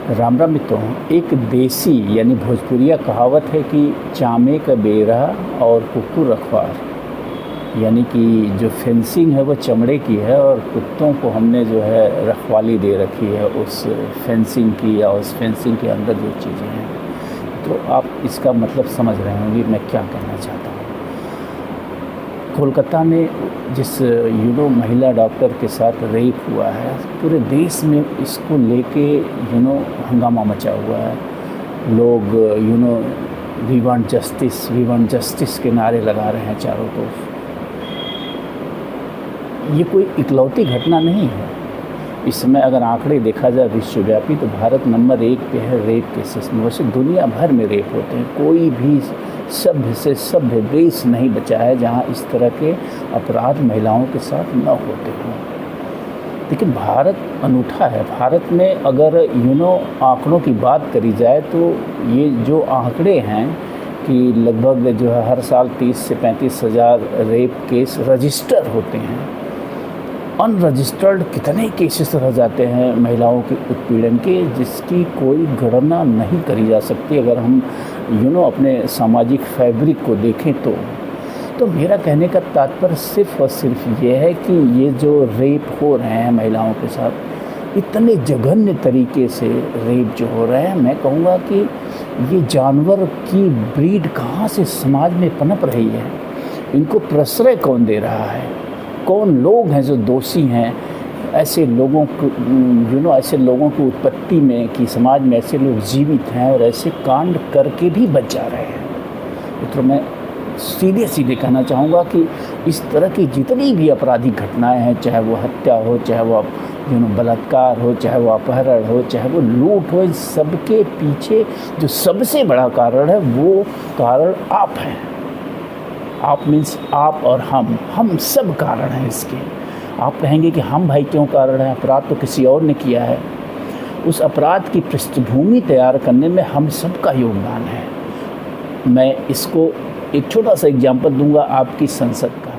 राम राम मित्रों। एक देसी यानी भोजपुरिया कहावत है कि चामे का बेरा और कुकुर रखवार, यानी कि जो फेंसिंग है वो चमड़े की है और कुत्तों को हमने जो है रखवाली दे रखी है उस फेंसिंग की या उस फेंसिंग के अंदर जो चीज़ें हैं। तो आप इसका मतलब समझ रहे होंगे मैं क्या कहना चाहता हूँ। कोलकाता में जिस महिला डॉक्टर के साथ रेप हुआ है, पूरे देश में इसको लेके हंगामा मचा हुआ है। लोग वी वांट जस्टिस के नारे लगा रहे हैं चारों तरफ। ये कोई इकलौती घटना नहीं है। इस समय अगर आंकड़े देखा जाए विश्वव्यापी तो भारत नंबर 1 पे है रेप केसेस में। वैसे दुनिया भर में रेप होते हैं, कोई भी सभ्य से सभ्य देश नहीं बचा है जहां इस तरह के अपराध महिलाओं के साथ न होते हों। लेकिन भारत अनूठा है। भारत में अगर आंकड़ों की बात करी जाए तो ये जो आंकड़े हैं कि लगभग जो है हर साल 30 से 35 हज़ार रेप केस रजिस्टर होते हैं। अनरजिस्टर्ड कितने केसेस रह जाते हैं महिलाओं के उत्पीड़न के, जिसकी कोई गणना नहीं करी जा सकती अगर हम अपने सामाजिक फैब्रिक को देखें तो मेरा कहने का तात्पर्य सिर्फ और सिर्फ ये है कि ये जो रेप हो रहे हैं महिलाओं के साथ, इतने जघन्य तरीके से रेप जो हो रहे हैं, मैं कहूँगा कि ये जानवर की ब्रीड कहाँ से समाज में पनप रही है। इनको प्रश्रय कौन दे रहा है? कौन लोग हैं जो दोषी हैं ऐसे लोगों को ऐसे लोगों की उत्पत्ति में कि समाज में ऐसे लोग जीवित हैं और ऐसे कांड करके भी बच जा रहे हैं। तो मैं सीधे कहना चाहूँगा कि इस तरह की जितनी भी आपराधिक घटनाएं हैं, चाहे वो हत्या हो, चाहे वो बलात्कार हो, चाहे वो अपहरण हो, चाहे वो लूट हो, इन सबके पीछे जो सबसे बड़ा कारण है वो कारण आप हैं। आप मीन्स आप और हम सब कारण हैं इसके। आप कहेंगे कि हम भाई क्यों कारण हैं? अपराध तो किसी और ने किया है। उस अपराध की पृष्ठभूमि तैयार करने में हम सबका योगदान है। मैं इसको एक छोटा सा एग्जांपल दूंगा आपकी संसद का।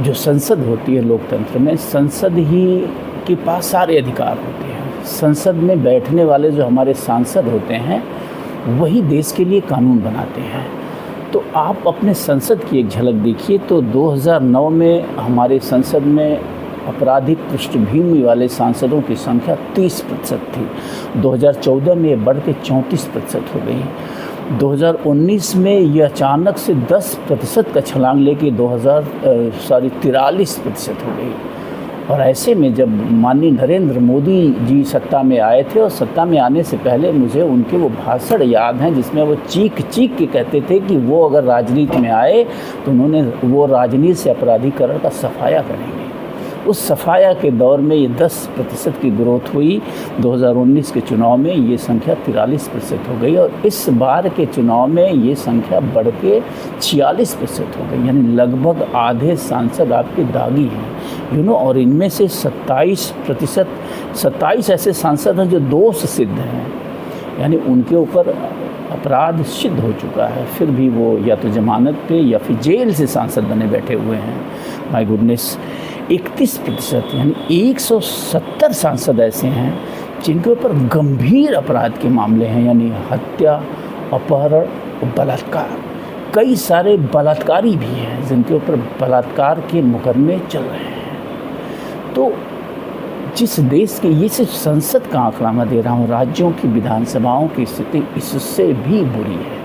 जो संसद होती है लोकतंत्र में, संसद ही के पास सारे अधिकार होते हैं। संसद में बैठने वाले जो हमारे सांसद होते हैं वही देश के लिए कानून बनाते हैं। तो आप अपने संसद की एक झलक देखिए तो 2009 में हमारे संसद में आपराधिक पृष्ठभूमि वाले सांसदों की संख्या 30% थी। 2014 में ये बढ़ के 34% हो गई। 2019 में ये अचानक से 10% का छलांग लेके 43% हो गई। और ऐसे में जब माननीय नरेंद्र मोदी जी सत्ता में आए थे, और सत्ता में आने से पहले मुझे उनके वो भाषण याद हैं जिसमें वो चीख के कहते थे कि वो अगर राजनीति में आए तो उन्होंने वो राजनीति से अपराधीकरण का सफाया करेंगे। उस सफाया के दौर में ये 10% की ग्रोथ हुई। 2019 के चुनाव में ये संख्या 43% हो गई और इस बार के चुनाव में ये संख्या बढ़ के 46% हो गई। यानी लगभग आधे सांसद आपके दागी हैं और इनमें से 27% ऐसे सांसद हैं जो दोष सिद्ध हैं, यानी उनके ऊपर अपराध सिद्ध हो चुका है, फिर भी वो या तो जमानत पे या फिर जेल से सांसद बने बैठे हुए हैं। माय गुडनेस, 31% यानी 170 सांसद ऐसे हैं जिनके ऊपर गंभीर अपराध के मामले हैं, यानी हत्या, अपहरण और बलात्कार। कई सारे बलात्कारी भी हैं जिनके ऊपर बलात्कार के मुकदमे चल रहे हैं। तो जिस देश के, ये सिर्फ संसद का आंकड़ा मैं दे रहा हूँ, राज्यों की विधानसभाओं की स्थिति इससे भी बुरी है।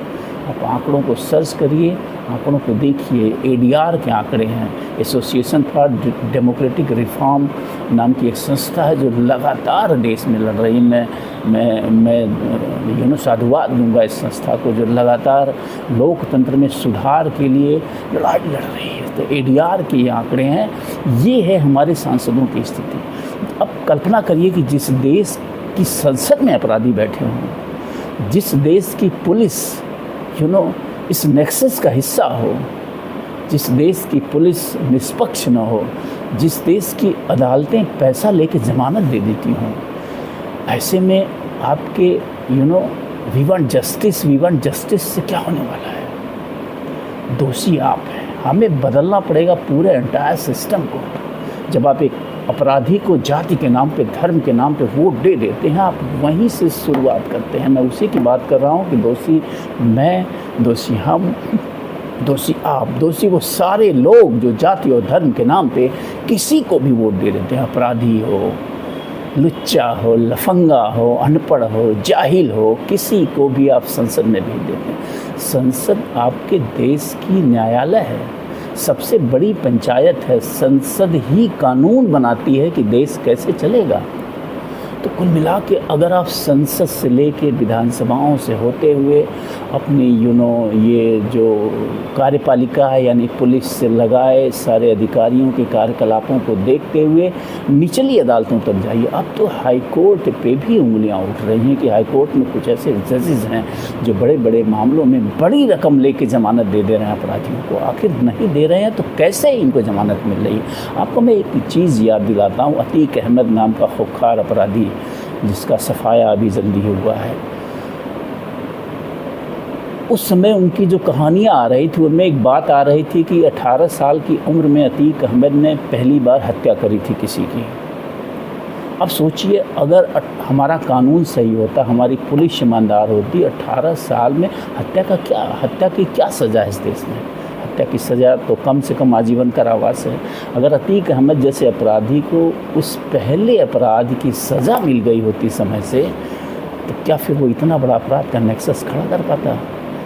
आप आंकड़ों को सर्च करिए, आंकड़ों को देखिए। ADR के आंकड़े हैं, एसोसिएशन फॉर डेमोक्रेटिक रिफॉर्म नाम की एक संस्था है जो लगातार देश में लड़ रही है। मैं साधुवाद दूंगा इस संस्था को जो लगातार लोकतंत्र में सुधार के लिए लड़ाई लड़ रही है। तो ADR के ये आंकड़े हैं, ये है हमारे सांसदों की स्थिति। अब कल्पना करिए कि जिस देश की संसद में अपराधी बैठे हों, जिस देश की पुलिस इस नेक्सस का हिस्सा हो, जिस देश की पुलिस निष्पक्ष न हो, जिस देश की अदालतें पैसा लेके ज़मानत दे देती हों, ऐसे में आपके वी वांट जस्टिस से क्या होने वाला है? दोषी आप हैं। हमें बदलना पड़ेगा पूरे एंटायर सिस्टम को। जब आप एक अपराधी को जाति के नाम पे, धर्म के नाम पे वोट दे देते हैं। आप वहीं से शुरुआत करते हैं। मैं उसी की बात कर रहा हूँ कि दोषी मैं, दोषी हम, दोषी आप, दोषी वो सारे लोग जो जाति और धर्म के नाम पे किसी को भी वोट दे देते हैं। अपराधी हो, लुच्चा हो, लफंगा हो, अनपढ़ हो, जाहिल हो, किसी को भी आप संसद में भेज देते हैं। संसद आपके देश की न्यायालय है, सबसे बड़ी पंचायत है। संसद ही कानून बनाती है कि देश कैसे चलेगा। तो कुल मिला के अगर आप संसद से लेके विधानसभाओं से होते हुए अपनी ये जो कार्यपालिका है यानी पुलिस से लगाए सारे अधिकारियों के कार्यकलापों को देखते हुए निचली अदालतों तक जाइए। अब तो हाई कोर्ट पे भी उंगलियां उठ रही हैं कि हाई कोर्ट में कुछ ऐसे जजेस हैं जो बड़े बड़े मामलों में बड़ी रकम लेके ज़मानत दे दे रहे हैं अपराधियों को। आखिर नहीं दे रहे हैं तो कैसे इनको ज़मानत मिल रही है? आपको मैं एक चीज़ याद दिलाता हूँ। अतीक अहमद नाम का खूंखार अपराधी जिसका सफाया अभी जल्दी हुआ है, उस समय उनकी जो कहानियाँ आ रही थी उनमें एक बात आ रही थी कि 18 साल की उम्र में अतीक अहमद ने पहली बार हत्या करी थी किसी की। अब सोचिए अगर हमारा कानून सही होता, हमारी पुलिस ईमानदार होती, 18 साल में हत्या की क्या सज़ा है इस देश में? हत्या की सज़ा तो कम से कम आजीवन कारावास है। अगर अतीक अहमद जैसे अपराधी को उस पहले अपराध की सज़ा मिल गई होती समय से, तो क्या फिर वो इतना बड़ा अपराध का नेक्सस खड़ा कर पाता?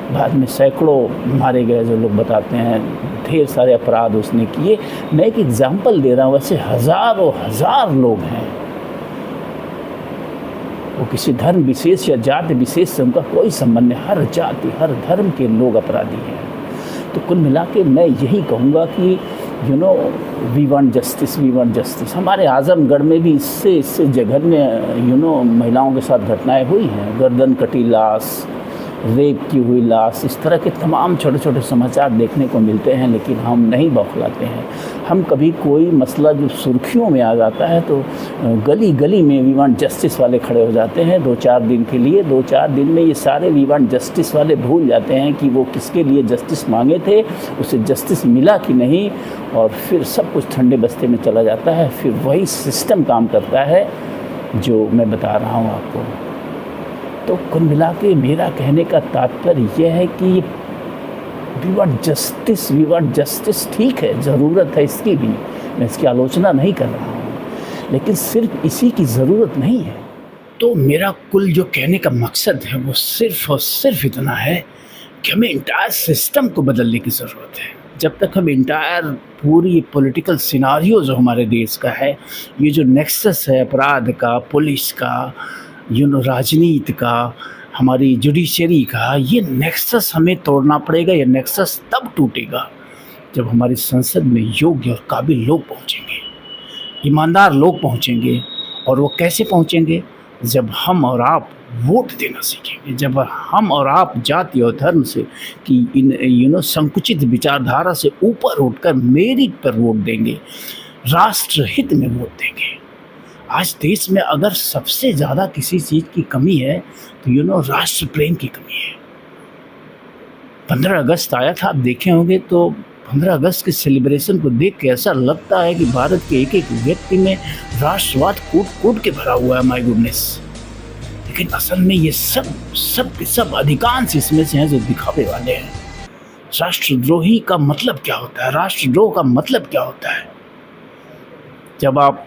बाद में सैकड़ों मारे गए जो लोग बताते हैं, ढेर सारे अपराध उसने किए। मैं एक एग्जाम्पल दे रहा हूँ, वैसे हज़ारों हज़ार लोग हैं। वो किसी धर्म विशेष या जाति विशेष से उनका कोई संबंध नहीं, हर जाति हर धर्म के लोग अपराधी हैं। तो कुल मिला के मैं यही कहूँगा कि we want justice, we want justice. हमारे आज़मगढ़ में भी इससे जघन्य महिलाओं के साथ घटनाएं हुई हैं। गर्दन कटी लाश, रेप की हुई लाश, इस तरह के तमाम छोटे छोटे समाचार देखने को मिलते हैं, लेकिन हम नहीं बौखलाते हैं। हम कभी कोई मसला जो सुर्खियों में आ जाता है तो गली गली में वी वांट जस्टिस वाले खड़े हो जाते हैं 2-4 दिन के लिए। 2-4 दिन में ये सारे वी वांट जस्टिस वाले भूल जाते हैं कि वो किसके लिए जस्टिस मांगे थे, उसे जस्टिस मिला कि नहीं, और फिर सब कुछ ठंडे बस्ते में चला जाता है। फिर वही सिस्टम काम करता है जो मैं बता रहा हूँ आपको। तो कुल मिला के मेरा कहने का तात्पर्य यह है कि वी वांट जस्टिस, ठीक है, ज़रूरत है इसकी भी, मैं इसकी आलोचना नहीं कर रहा हूँ, लेकिन सिर्फ इसी की ज़रूरत नहीं है। तो मेरा कुल जो कहने का मकसद है वो सिर्फ और सिर्फ इतना है कि हमें इंटायर सिस्टम को बदलने की ज़रूरत है। जब तक हम इंटायर पूरी पॉलिटिकल सिनारियो जो हमारे देश का है, ये जो नेक्सस है अपराध का, पुलिस का, राजनीति का, हमारी जुडिशरी का, ये नेक्सस हमें तोड़ना पड़ेगा। ये नेक्सस तब टूटेगा जब हमारी संसद में योग्य और काबिल लोग पहुंचेंगे, ईमानदार लोग पहुंचेंगे। और वो कैसे पहुंचेंगे? जब हम और आप वोट देना सीखेंगे, जब हम और आप जाति और धर्म से कि इन संकुचित विचारधारा से ऊपर उठकर मेरिट पर वोट देंगे, राष्ट्र हित में वोट देंगे। आज देश में अगर सबसे ज़्यादा किसी चीज़ की कमी है तो राष्ट्र प्रेम की कमी है। 15 अगस्त आया था, आप देखे होंगे, तो 15 अगस्त के सेलिब्रेशन को देख के ऐसा लगता है कि भारत के एक एक व्यक्ति में राष्ट्रवाद कूट के भरा हुआ है। My goodness. लेकिन असल में ये सब अधिकांश इसमें से हैं जो दिखावे वाले हैं। राष्ट्रद्रोही का मतलब क्या होता है? राष्ट्रद्रोह का मतलब क्या होता है? जब आप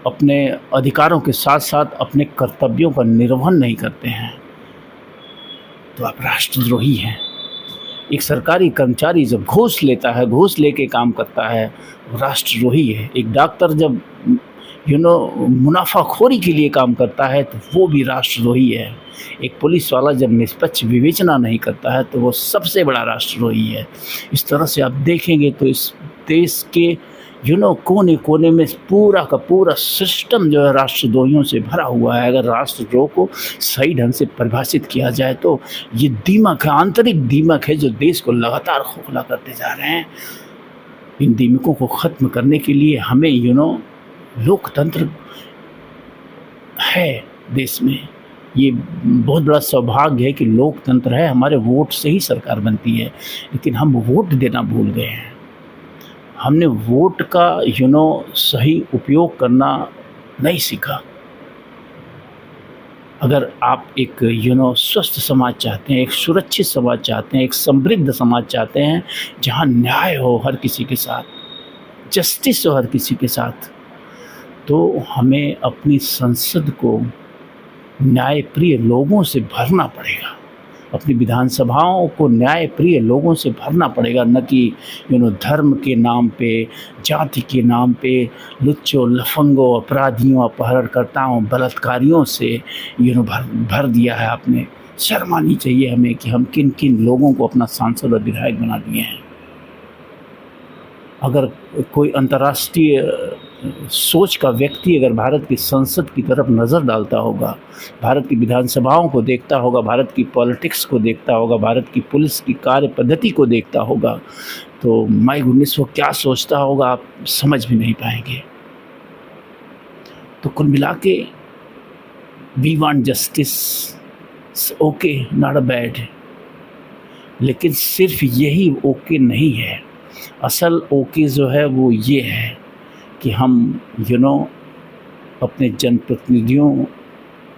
अपने अधिकारों के साथ साथ अपने कर्तव्यों का निर्वहन नहीं करते हैं तो आप राष्ट्रद्रोही हैं। एक सरकारी कर्मचारी जब घूस लेता है, घूस लेके काम करता है, वो राष्ट्रद्रोही है। एक डॉक्टर जब मुनाफाखोरी के लिए काम करता है तो वो भी राष्ट्रद्रोही है। एक पुलिस वाला जब निष्पक्ष विवेचना नहीं करता है तो वो सबसे बड़ा राष्ट्रद्रोही है। इस तरह से आप देखेंगे तो इस देश के कोने कोने में पूरा का पूरा सिस्टम जो है राष्ट्रद्रोहियों से भरा हुआ है। अगर राष्ट्रद्रोह को सही ढंग से परिभाषित किया जाए तो ये दीमक है, आंतरिक दीमक है जो देश को लगातार खोखला करते जा रहे हैं। इन दीमकों को ख़त्म करने के लिए हमें लोकतंत्र है देश में। ये बहुत बड़ा सौभाग्य है कि लोकतंत्र है, हमारे वोट से ही सरकार बनती है, लेकिन हम वोट देना भूल गए हैं। हमने वोट का सही उपयोग करना नहीं सीखा। अगर आप एक स्वस्थ समाज चाहते हैं, एक सुरक्षित समाज चाहते हैं, एक समृद्ध समाज चाहते हैं, जहाँ न्याय हो हर किसी के साथ, जस्टिस हो हर किसी के साथ, तो हमें अपनी संसद को न्यायप्रिय लोगों से भरना पड़ेगा। अपनी विधानसभाओं को न्यायप्रिय लोगों से भरना पड़ेगा, न कि धर्म के नाम पे, जाति के नाम पे लुच्चों, लफंगों, अपराधियों, अपहरणकर्ताओं, बलात्कारियों से भर दिया है आपने। शर्म आनी चाहिए हमें कि हम किन किन लोगों को अपना सांसद और विधायक बना दिए हैं। अगर कोई अंतर्राष्ट्रीय सोच का व्यक्ति अगर भारत की संसद की तरफ नज़र डालता होगा, भारत की विधानसभाओं को देखता होगा, भारत की पॉलिटिक्स को देखता होगा, भारत की पुलिस की कार्य पद्धति को देखता होगा, तो माय गुडनेस वो क्या सोचता होगा आप समझ भी नहीं पाएंगे। तो कुल मिला के we want justice, okay, not a bad, लेकिन सिर्फ यही ओके नहीं है। असल ओके जो है वो ये है कि हम अपने जनप्रतिनिधियों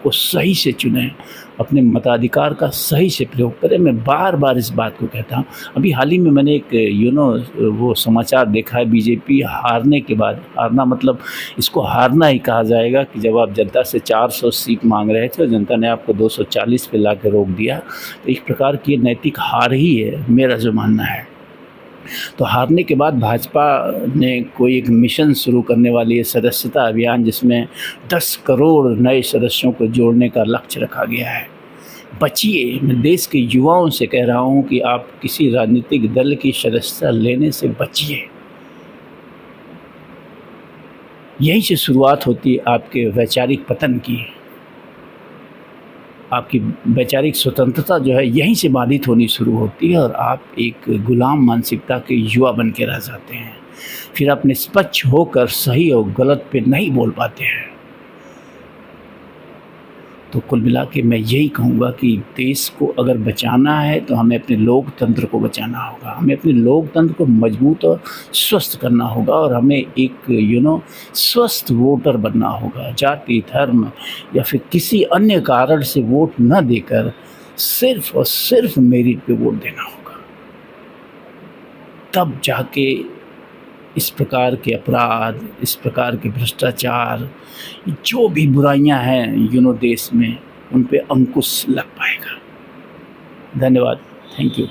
को सही से चुनें, अपने मताधिकार का सही से प्रयोग करें। मैं बार बार इस बात को कहता हूँ। अभी हाल ही में मैंने एक वो समाचार देखा है, बीजेपी हारने के बाद, हारना मतलब इसको हारना ही कहा जाएगा कि जब आप जनता से 400 सीट मांग रहे थे और जनता ने आपको 240 पे ला के रोक दिया, तो एक प्रकार की नैतिक हार ही है, मेरा जो मानना है। तो हारने के बाद भाजपा ने कोई एक मिशन शुरू करने वाली है, सदस्यता अभियान, जिसमें 10 करोड़ नए सदस्यों को जोड़ने का लक्ष्य रखा गया है। बचिए, मैं देश के युवाओं से कह रहा हूं कि आप किसी राजनीतिक दल की सदस्यता लेने से बचिए। यहीं से शुरुआत होती है आपके वैचारिक पतन की। आपकी वैचारिक स्वतंत्रता जो है यहीं से बाधित होनी शुरू होती है और आप एक गुलाम मानसिकता के युवा बन के रह जाते हैं। फिर आप निष्पक्ष होकर सही और गलत पे नहीं बोल पाते हैं। तो कुल मिला के मैं यही कहूँगा कि देश को अगर बचाना है तो हमें अपने लोकतंत्र को बचाना होगा, हमें अपने लोकतंत्र को मजबूत और स्वस्थ करना होगा और हमें एक स्वस्थ वोटर बनना होगा। जाति, धर्म या फिर किसी अन्य कारण से वोट न देकर सिर्फ और सिर्फ मेरिट पे वोट देना होगा। तब जाके इस प्रकार के अपराध, इस प्रकार के भ्रष्टाचार, जो भी बुराइयां हैं देश में, उन पे अंकुश लग पाएगा। धन्यवाद। Thank you.